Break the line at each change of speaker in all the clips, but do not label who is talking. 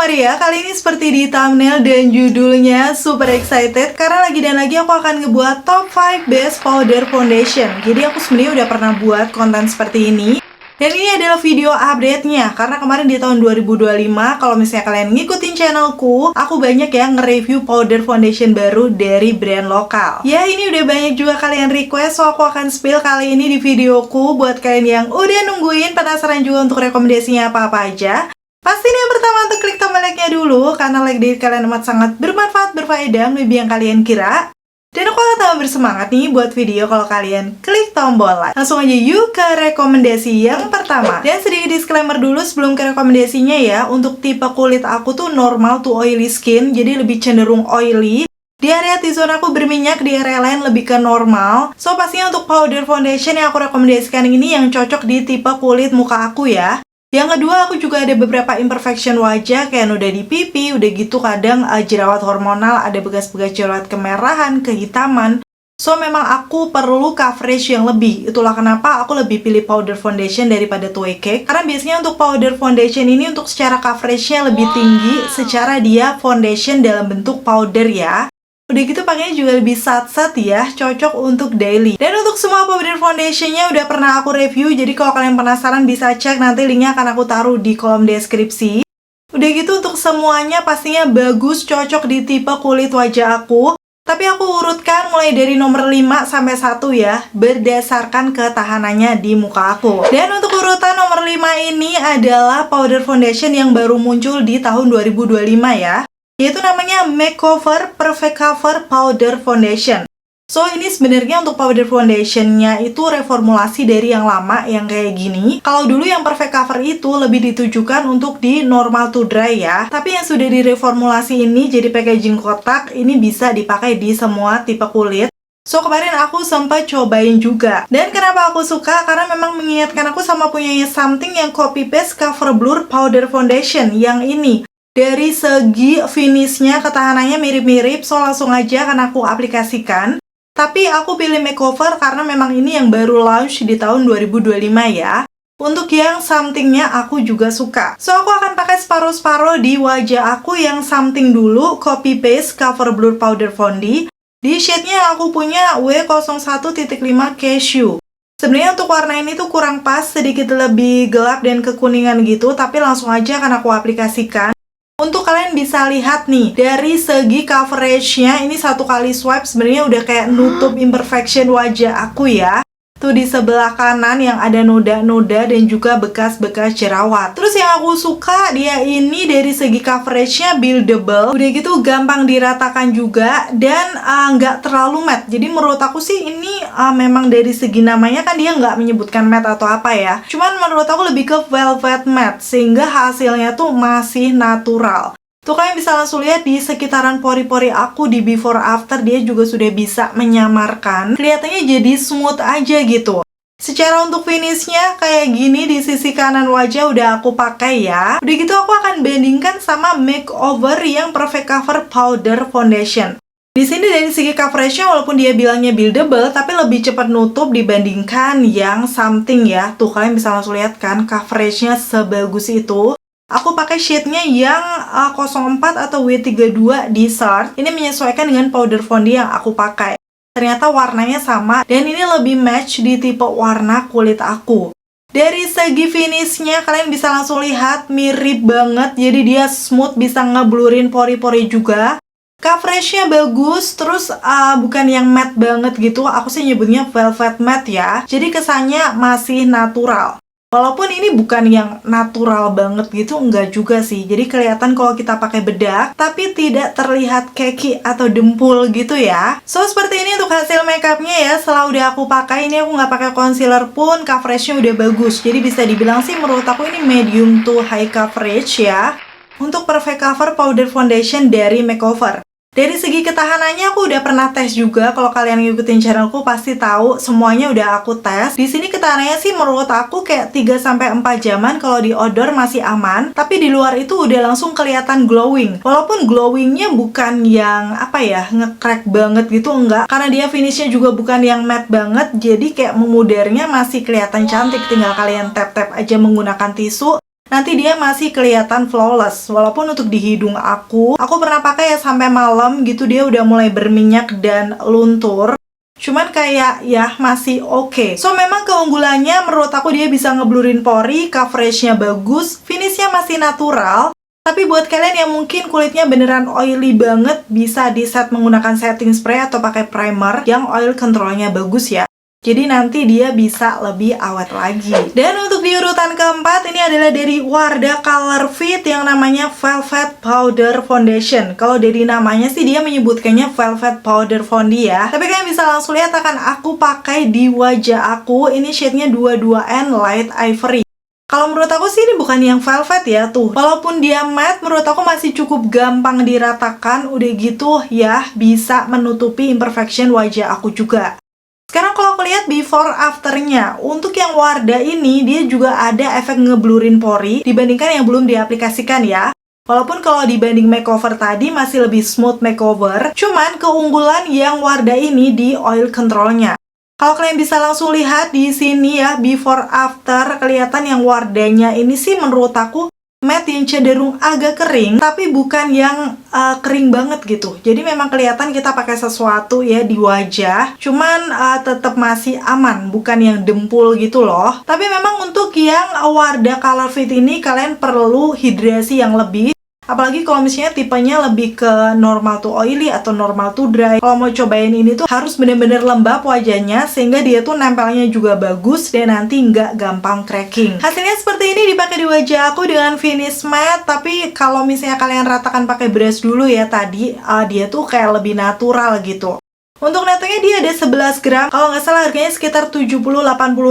Maria, kali ini seperti di thumbnail dan judulnya super excited karena lagi dan lagi aku akan ngebuat top 5 best powder foundation. Jadi aku sebenarnya udah pernah buat konten seperti ini. Dan ini adalah video update-nya karena kemarin di tahun 2025 kalau misalnya kalian ngikutin channelku, aku banyak ya nge-review powder foundation baru dari brand lokal. Ya ini udah banyak juga kalian request, so aku akan spill kali ini di videoku buat kalian yang udah nungguin, penasaran juga untuk rekomendasinya apa-apa aja. Pastiin yang pertama untuk klik tombol like-nya dulu, karena like dari kalian amat sangat bermanfaat, berfaedah, lebih yang kalian kira. Dan aku akan tambah bersemangat nih buat video kalau kalian klik tombol like. Langsung aja yuk ke rekomendasi yang pertama. Dan sedikit disclaimer dulu sebelum ke rekomendasinya ya, untuk tipe kulit aku tuh normal to oily skin, jadi lebih cenderung oily. Di area T-zone aku berminyak, di area lain lebih ke normal. So pastinya untuk powder foundation yang aku rekomendasikan ini yang cocok di tipe kulit muka aku ya. Yang kedua, aku juga ada beberapa imperfection wajah kayak noda di pipi, udah gitu kadang jerawat hormonal, ada bekas-bekas jerawat kemerahan, kehitaman. So memang aku perlu coverage yang lebih. Itulah kenapa aku lebih pilih powder foundation daripada 2 cake. Karena biasanya untuk powder foundation ini untuk secara coveragenya lebih tinggi, secara dia foundation dalam bentuk powder ya. Udah gitu pakainya juga lebih sat-sat ya, cocok untuk daily. Dan untuk semua powder foundationnya udah pernah aku review, jadi kalau kalian penasaran bisa cek, nanti linknya akan aku taruh di kolom deskripsi. Udah gitu untuk semuanya pastinya bagus, cocok di tipe kulit wajah aku. Tapi aku urutkan mulai dari nomor 5 sampai 1 ya, berdasarkan ketahanannya di muka aku. Dan untuk urutan nomor 5 ini adalah powder foundation yang baru muncul di tahun 2025 ya. Yaitu namanya Makeover Perfect Cover Powder Foundation. So ini sebenarnya untuk powder foundationnya itu reformulasi dari yang lama yang kayak gini. Kalau dulu yang Perfect Cover itu lebih ditujukan untuk di normal to dry ya. Tapi yang sudah direformulasi ini jadi packaging kotak, ini bisa dipakai di semua tipe kulit. So kemarin aku sempat cobain juga. Dan kenapa aku suka? Karena memang mengingatkan aku sama punyanya something yang copy paste Cover Blur Powder Foundation yang ini. Dari segi finishnya, ketahanannya mirip-mirip, so langsung aja akan aku aplikasikan. Tapi aku pilih makeover karena memang ini yang baru launch di tahun 2025 ya. Untuk yang somethingnya aku juga suka. So aku akan pakai separuh-separuh di wajah aku yang something dulu, copy paste Cover Blur Powder Fondi. Di shade-nya aku punya W01.5 Cashew. Sebenarnya untuk warna ini tuh kurang pas, sedikit lebih gelap dan kekuningan gitu, tapi langsung aja akan aku aplikasikan. Untuk kalian bisa lihat nih, dari segi coveragenya, ini satu kali swipe sebenarnya udah kayak nutup imperfection wajah aku ya. Tuh di sebelah kanan yang ada noda-noda dan juga bekas-bekas jerawat. Terus yang aku suka, dia ini dari segi coveragenya buildable. Udah gitu gampang diratakan juga dan nggak terlalu matte. Jadi menurut aku sih ini memang dari segi namanya kan dia nggak menyebutkan matte atau apa ya. Cuman menurut aku lebih ke velvet matte, sehingga hasilnya tuh masih natural. Tuh kalian bisa langsung lihat di sekitaran pori-pori aku di before after, dia juga sudah bisa menyamarkan. Kelihatannya jadi smooth aja gitu. Secara untuk finishnya kayak gini di sisi kanan wajah udah aku pakai ya. Udah gitu aku akan bandingkan sama Makeover yang Perfect Cover Powder Foundation. Di sini dari segi coveragenya walaupun dia bilangnya buildable, tapi lebih cepat nutup dibandingkan yang something ya. Tuh kalian bisa langsung lihat kan coveragenya sebagus itu. Aku pakai shade-nya yang 04 atau W32 di Sart. Ini menyesuaikan dengan powder fondi yang aku pakai. Ternyata warnanya sama dan ini lebih match di tipe warna kulit aku. Dari segi finishnya kalian bisa langsung lihat mirip banget. Jadi dia smooth, bisa ngeblurin pori-pori juga. Coveragenya bagus, terus bukan yang matte banget gitu. Aku sih nyebutnya velvet matte ya. Jadi kesannya masih natural. Walaupun ini bukan yang natural banget gitu, enggak juga sih. Jadi kelihatan kalau kita pakai bedak, tapi tidak terlihat keki atau dempul gitu ya. So seperti ini untuk hasil makeupnya ya. Setelah udah aku pakai, ini aku nggak pakai concealer pun, coveragenya udah bagus. Jadi bisa dibilang sih menurut aku ini medium to high coverage ya. Untuk Perfect Cover Powder Foundation dari Makeover. Dari segi ketahanannya aku udah pernah tes juga. Kalau kalian ngikutin channelku pasti tahu semuanya udah aku tes. Di sini ketahanannya sih menurut aku kayak 3-4 jaman kalau di outdoor masih aman, tapi di luar itu udah langsung kelihatan glowing. Walaupun glowingnya bukan yang apa ya, nge-crack banget gitu, enggak. Karena dia finishnya juga bukan yang matte banget, jadi kayak memudarnya masih kelihatan cantik. Tinggal kalian tap-tap aja menggunakan tisu. nanti dia masih kelihatan flawless. Walaupun untuk di hidung aku pernah pakai ya sampai malam gitu, dia udah mulai berminyak dan luntur. Cuman kayak ya masih oke. So memang keunggulannya menurut aku dia bisa ngeblurin pori, coveragenya bagus, finishnya masih natural. Tapi buat kalian yang mungkin kulitnya beneran oily banget, bisa di set menggunakan setting spray atau pakai primer yang oil controlnya bagus ya. Jadi nanti dia bisa lebih awet lagi. Dan untuk di urutan keempat, ini adalah dari Wardah Color Fit yang namanya Velvet Powder Foundation. Kalau dari namanya sih dia menyebutkannya Velvet Powder Foundation ya. Tapi kalian bisa langsung lihat akan aku pakai di wajah aku. Ini shade-nya 22N Light Ivory. Kalau menurut aku sih ini bukan yang velvet ya tuh. Walaupun dia matte, menurut aku masih cukup gampang diratakan. Udah gitu ya bisa menutupi imperfection wajah aku juga. Sekarang kalau aku lihat before afternya, untuk yang Wardah ini dia juga ada efek ngeblurin pori dibandingkan yang belum diaplikasikan ya. Walaupun kalau dibanding makeover tadi masih lebih smooth makeover, cuman keunggulan yang Wardah ini di oil controlnya. Kalau kalian bisa langsung lihat di sini ya, before after, kelihatan yang Wardahnya ini sih menurut aku matte yang cenderung agak kering, tapi bukan yang kering banget gitu. Jadi memang kelihatan kita pakai sesuatu ya di wajah, cuman tetap masih aman, bukan yang dempul gitu loh. Tapi memang untuk yang Wardah Color Fit ini kalian perlu hidrasi yang lebih. Apalagi kalau misalnya tipenya lebih ke normal to oily atau normal to dry. Kalau mau cobain ini tuh harus bener-bener lembab wajahnya sehingga dia tuh nempelnya juga bagus dan nanti nggak gampang cracking. Hasilnya seperti ini dipakai di wajah aku dengan finish matte. Tapi kalau misalnya kalian ratakan pakai brush dulu ya tadi, dia tuh kayak lebih natural gitu. Untuk netanya dia ada 11 gram. Kalau nggak salah harganya sekitar 70-80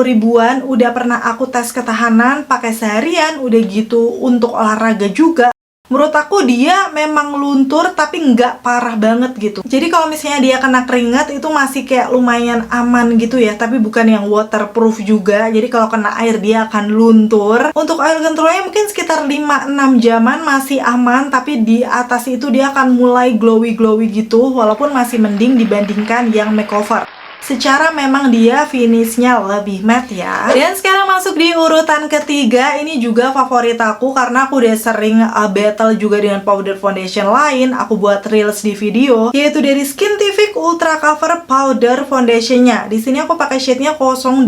ribuan. Udah pernah aku tes ketahanan pakai seharian. Udah gitu untuk olahraga juga. Menurut aku dia memang luntur tapi nggak parah banget gitu. Jadi kalau misalnya dia kena keringat itu masih kayak lumayan aman gitu ya. Tapi bukan yang waterproof juga. Jadi kalau kena air dia akan luntur. Untuk oil controlnya mungkin sekitar 5-6 jaman masih aman. Tapi di atas itu dia akan mulai glowy-glowy gitu. Walaupun masih mending dibandingkan yang makeover. Secara memang dia finishnya lebih matte ya. Dan sekarang masuk di urutan ketiga. Ini juga favorit aku karena aku udah sering battle juga dengan powder foundation lain. Aku buat reels di video, yaitu dari Skintific Ultra Cover Powder Foundationnya. Di sini aku pakai shade-nya 02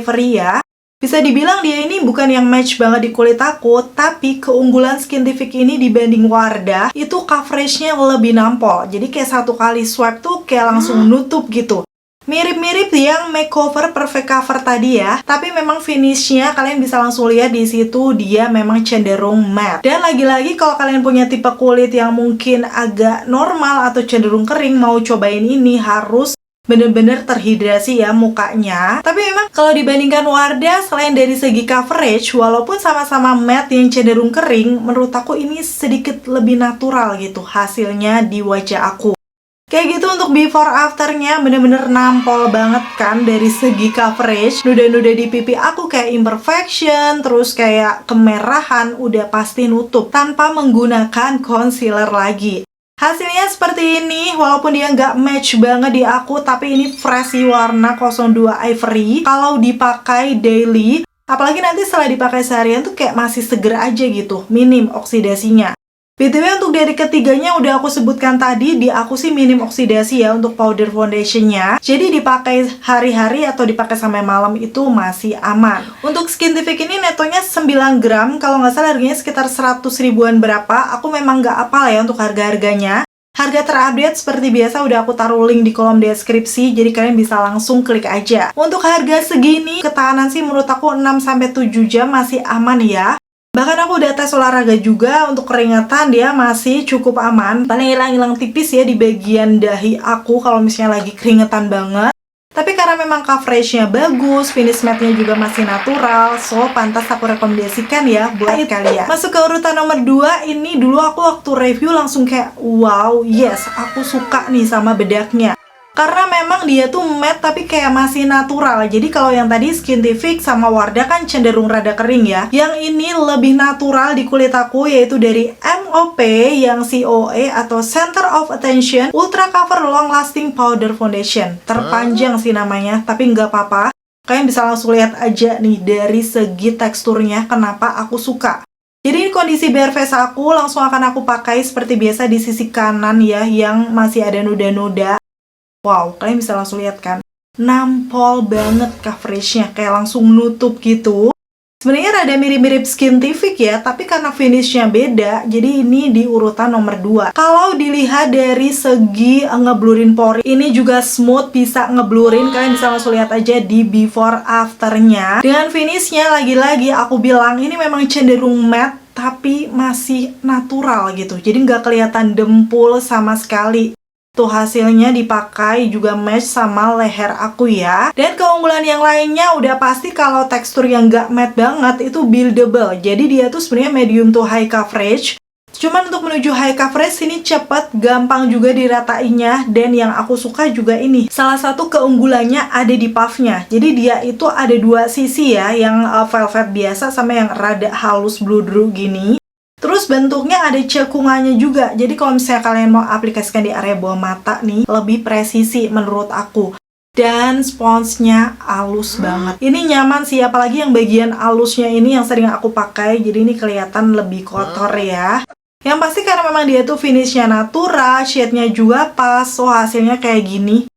Ivory ya. Bisa dibilang dia ini bukan yang match banget di kulit aku, tapi keunggulan Skintific ini dibanding Wardah itu coveragenya lebih nampol. Jadi kayak satu kali swipe tuh kayak langsung nutup gitu. Mirip-mirip yang makeover perfect cover tadi ya, tapi memang finishnya kalian bisa langsung lihat di situ dia memang cenderung matte. Dan lagi-lagi kalau kalian punya tipe kulit yang mungkin agak normal atau cenderung kering, mau cobain ini harus bener-bener terhidrasi ya mukanya. Tapi memang kalau dibandingkan Wardah, selain dari segi coverage, walaupun sama-sama matte yang cenderung kering, menurut aku ini sedikit lebih natural gitu hasilnya di wajah aku. Kayak gitu untuk before afternya bener-bener nampol banget kan dari segi coverage. Nuda-nuda di pipi aku kayak imperfection, terus kayak kemerahan udah pasti nutup tanpa menggunakan concealer lagi. Hasilnya seperti ini, walaupun dia nggak match banget di aku, tapi ini fresh warna 02 Ivory. Kalau dipakai daily, apalagi nanti setelah dipakai seharian tuh kayak masih seger aja gitu, minim oksidasinya. BTW untuk dari ketiganya udah aku sebutkan tadi, di aku sih minim oksidasi ya untuk powder foundationnya. Jadi dipakai hari-hari atau dipakai sampai malam itu masih aman. Untuk Skintific ini netonya 9 gram, kalau nggak salah harganya sekitar 100 ribuan berapa. Aku memang nggak apal ya untuk harga-harganya. Harga terupdate seperti biasa udah aku taruh link di kolom deskripsi, jadi kalian bisa langsung klik aja. Untuk harga segini, ketahanan sih menurut aku 6-7 jam masih aman ya. Bahkan aku udah tes olahraga juga, untuk keringatan dia masih cukup aman. Paling hilang-hilang tipis ya di bagian dahi aku kalau misalnya lagi keringetan banget. Tapi karena memang coveragenya bagus, finish matte-nya juga masih natural, so pantas aku rekomendasikan ya buat kalian. Masuk ke urutan nomor 2, ini dulu aku waktu review langsung kayak wow, yes, aku suka nih sama bedaknya. Karena memang dia tuh matte tapi kayak masih natural. Jadi kalau yang tadi Skintific sama Wardah kan cenderung rada kering ya. Yang ini lebih natural di kulit aku, yaitu dari MOP yang COA atau Center of Attention Ultra Cover Long Lasting Powder Foundation. Terpanjang sih namanya, tapi nggak apa-apa. Kalian bisa langsung lihat aja nih dari segi teksturnya kenapa aku suka. Jadi kondisi bare face aku langsung akan aku pakai seperti biasa di sisi kanan ya, yang masih ada noda-noda. Wow, kalian bisa langsung lihat kan? Nampol banget coveragenya, kayak langsung nutup gitu. Sebenarnya rada mirip-mirip Skintific ya, tapi karena finishnya beda, jadi ini di urutan nomor 2. Kalau dilihat dari segi ngeblurin pori, ini juga smooth, bisa ngeblurin. Kalian bisa langsung lihat aja di before afternya. Dengan finishnya, lagi-lagi aku bilang ini memang cenderung matte, tapi masih natural gitu. Jadi nggak kelihatan dempul sama sekali. Tuh hasilnya dipakai juga match sama leher aku ya. Dan keunggulan yang lainnya udah pasti kalau tekstur yang nggak matte banget itu buildable. Jadi dia tuh sebenarnya medium to high coverage. Cuman untuk menuju high coverage ini cepet, gampang juga diratainya. Dan yang aku suka juga ini, salah satu keunggulannya ada di puffnya. Jadi dia itu ada dua sisi ya, yang velvet biasa sama yang rada halus bludru gini. Terus bentuknya ada cekungannya juga. Jadi kalau misalnya kalian mau aplikasikan di area bawah mata nih, lebih presisi menurut aku. Dan sponsnya halus banget. Ini nyaman sih, apalagi yang bagian halusnya ini yang sering aku pakai. Jadi ini kelihatan lebih kotor ya. Yang pasti karena memang dia tuh finishnya natural, shade-nya juga pas. So hasilnya kayak gini.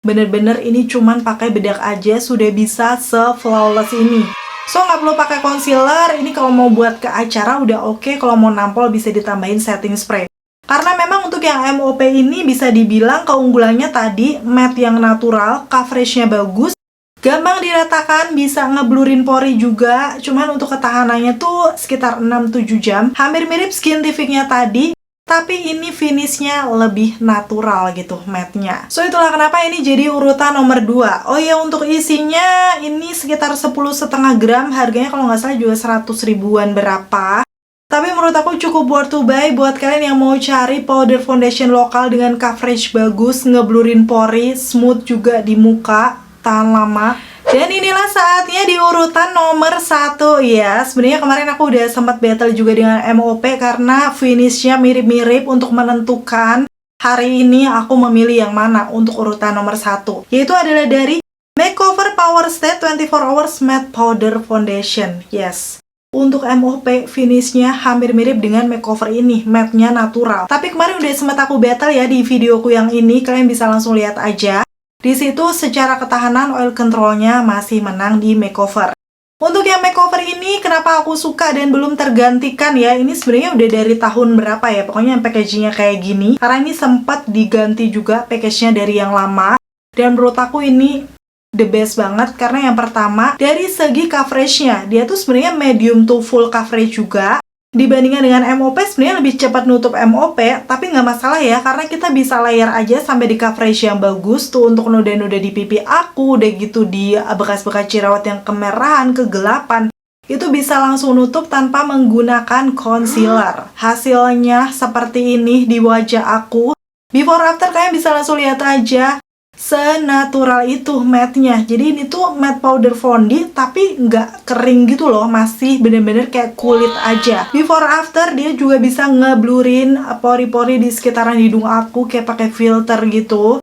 Bener-bener ini cuman pakai bedak aja sudah bisa se-flawless ini. So nggak perlu pakai concealer, ini kalau mau buat ke acara udah oke. Kalau mau nampol bisa ditambahin setting spray. Karena memang untuk yang MOP ini bisa dibilang keunggulannya tadi matte yang natural, coveragenya bagus, gampang diratakan, bisa ngeblurin pori juga. Cuman untuk ketahanannya tuh sekitar 6-7 jam. Hampir mirip Skintific-nya tadi, tapi ini finishnya lebih natural gitu matte-nya. So itulah kenapa ini jadi urutan nomor 2. Oh ya, untuk isinya ini sekitar 10,5 gram. Harganya kalau nggak salah juga 100 ribuan berapa. Tapi menurut aku cukup worth to buy buat kalian yang mau cari powder foundation lokal dengan coverage bagus, ngeblurin pori, smooth juga di muka, tahan lama. Dan inilah saatnya di urutan nomor 1 ya. Sebenarnya kemarin aku udah sempat battle juga dengan MOP karena finishnya mirip-mirip. Untuk menentukan hari ini aku memilih yang mana untuk urutan nomor 1, yaitu adalah dari Makeover Power Stay 24 Hours Matte Powder Foundation. Yes, untuk MOP finishnya hampir mirip dengan makeover ini, matte-nya natural. Tapi kemarin udah sempat aku battle ya di videoku yang ini, kalian bisa langsung lihat aja. Di situ secara ketahanan oil controlnya masih menang di makeover. Untuk yang makeover ini kenapa aku suka dan belum tergantikan ya, ini sebenarnya udah dari tahun berapa ya, pokoknya yang packagingnya kayak gini. Karena ini sempat diganti juga package-nya dari yang lama. Dan menurut aku ini the best banget karena yang pertama dari segi coveragenya, dia tuh sebenarnya medium to full coverage juga. Dibandingkan dengan MOP sebenarnya lebih cepat nutup MOP, tapi nggak masalah ya karena kita bisa layer aja sampai di coverage yang bagus tuh untuk noda-noda di pipi aku, udah gitu di bekas-bekas jerawat yang kemerahan, kegelapan. Itu bisa langsung nutup tanpa menggunakan concealer. Hasilnya seperti ini di wajah aku. Before after kalian bisa langsung lihat aja. Senatural itu matte-nya. Jadi ini tuh matte powder fondi tapi nggak kering gitu loh, masih bener-bener kayak kulit aja. Before after dia juga bisa ngeblurin pori-pori di sekitaran hidung aku kayak pakai filter gitu.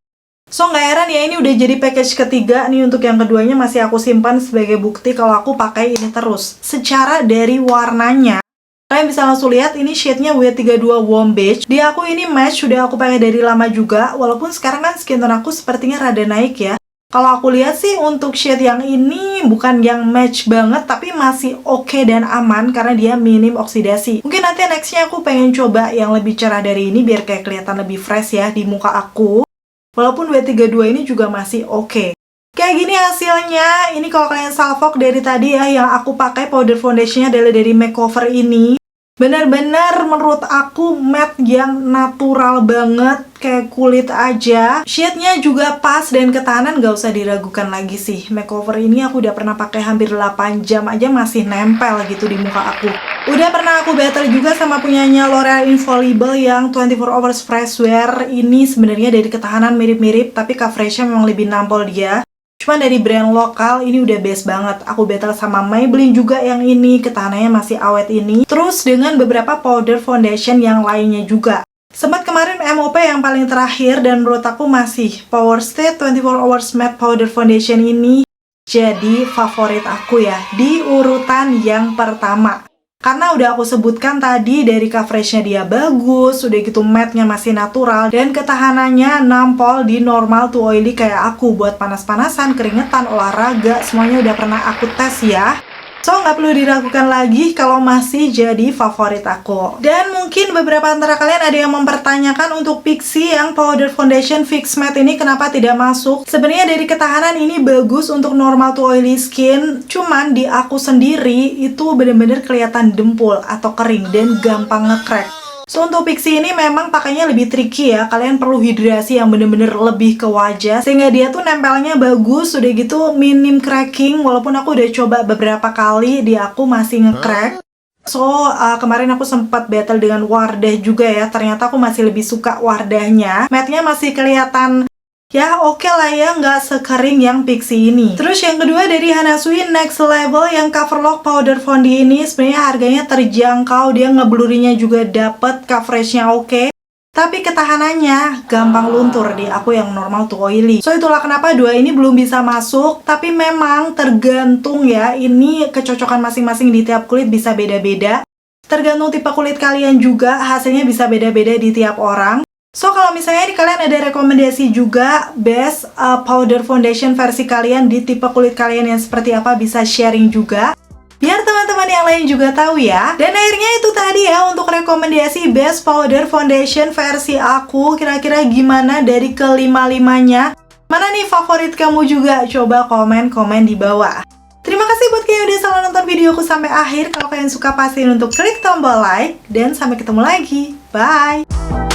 So nggak heran ya ini udah jadi package ketiga nih. Untuk yang keduanya masih aku simpan sebagai bukti kalau aku pakai ini terus. Secara dari warnanya kalian bisa langsung lihat ini shade-nya W32 Warm Beige. Di aku ini match, sudah aku pakai dari lama juga. Walaupun sekarang kan skin tone aku sepertinya rada naik ya. Kalau aku lihat sih untuk shade yang ini bukan yang match banget, tapi masih oke dan aman karena dia minim oksidasi. Mungkin nanti nextnya aku pengen coba yang lebih cerah dari ini biar kayak kelihatan lebih fresh ya di muka aku. Walaupun W32 ini juga masih oke. Kayak gini hasilnya. Ini kalau kalian salvok dari tadi ya, yang aku pakai powder foundationnya adalah dari makeover ini. Benar-benar menurut aku matte yang natural banget, kayak kulit aja. Shade-nya juga pas dan ketahanan gak usah diragukan lagi sih. Makeover ini aku udah pernah pakai hampir 8 jam aja masih nempel gitu di muka aku. Udah pernah aku battle juga sama punyanya L'Oreal Infallible yang 24 Hours Fresh Wear. Ini sebenarnya dari ketahanan mirip-mirip, tapi coveragenya memang lebih nampol dia. Cuman dari brand lokal ini udah best banget. Aku battle sama Maybelline juga yang ini, ketahanannya masih awet ini. Terus dengan beberapa powder foundation yang lainnya juga. Sempat kemarin MOP yang paling terakhir dan menurut aku masih Power Stay 24 Hours Matte Powder Foundation ini jadi favorit aku ya di urutan yang pertama. Karena udah aku sebutkan tadi dari coveragenya dia bagus, udah gitu matte-nya masih natural, dan ketahanannya nampol di normal to oily kayak aku buat panas-panasan, keringetan, olahraga, semuanya udah pernah aku tes ya. So, nggak perlu diragukan lagi kalau masih jadi favorit aku. Dan mungkin beberapa antara kalian ada yang mempertanyakan untuk Pixi yang powder foundation fix matte ini kenapa tidak masuk. Sebenarnya dari ketahanan ini bagus untuk normal to oily skin, cuman di aku sendiri itu bener-bener kelihatan dempul atau kering dan gampang nge-crack. So, untuk Pixi ini memang pakainya lebih tricky ya. Kalian perlu hidrasi yang bener-bener lebih ke wajah, sehingga dia tuh nempelnya bagus, udah gitu minim cracking. Walaupun aku udah coba beberapa kali, di aku masih nge-crack. So, kemarin aku sempat battle dengan Wardah juga ya. Ternyata aku masih lebih suka Wardahnya. Matte-nya masih kelihatan ya oke lah ya, nggak sekering yang Pixi ini. Terus yang kedua dari Hanasui Next Level yang Coverlock Powder Foundation ini sebenarnya harganya terjangkau, dia ngeblurinya juga dapet, coveragenya oke. Tapi ketahanannya gampang luntur di aku yang normal to oily. So itulah kenapa dua ini belum bisa masuk. Tapi memang tergantung ya, ini kecocokan masing-masing di tiap kulit bisa beda-beda. Tergantung tipe kulit kalian juga, hasilnya bisa beda-beda di tiap orang. So, kalau misalnya ini kalian ada rekomendasi juga best powder foundation versi kalian di tipe kulit kalian yang seperti apa, bisa sharing juga. Biar teman-teman yang lain juga tahu ya. Dan akhirnya itu tadi ya untuk rekomendasi best powder foundation versi aku. Kira-kira gimana dari kelima-limanya? Mana nih favorit kamu juga? Coba komen-komen di bawah. Terima kasih buat kalian yang udah selalu nonton videoku sampai akhir. Kalau kalian suka pastiin untuk klik tombol like. Dan sampai ketemu lagi. Bye!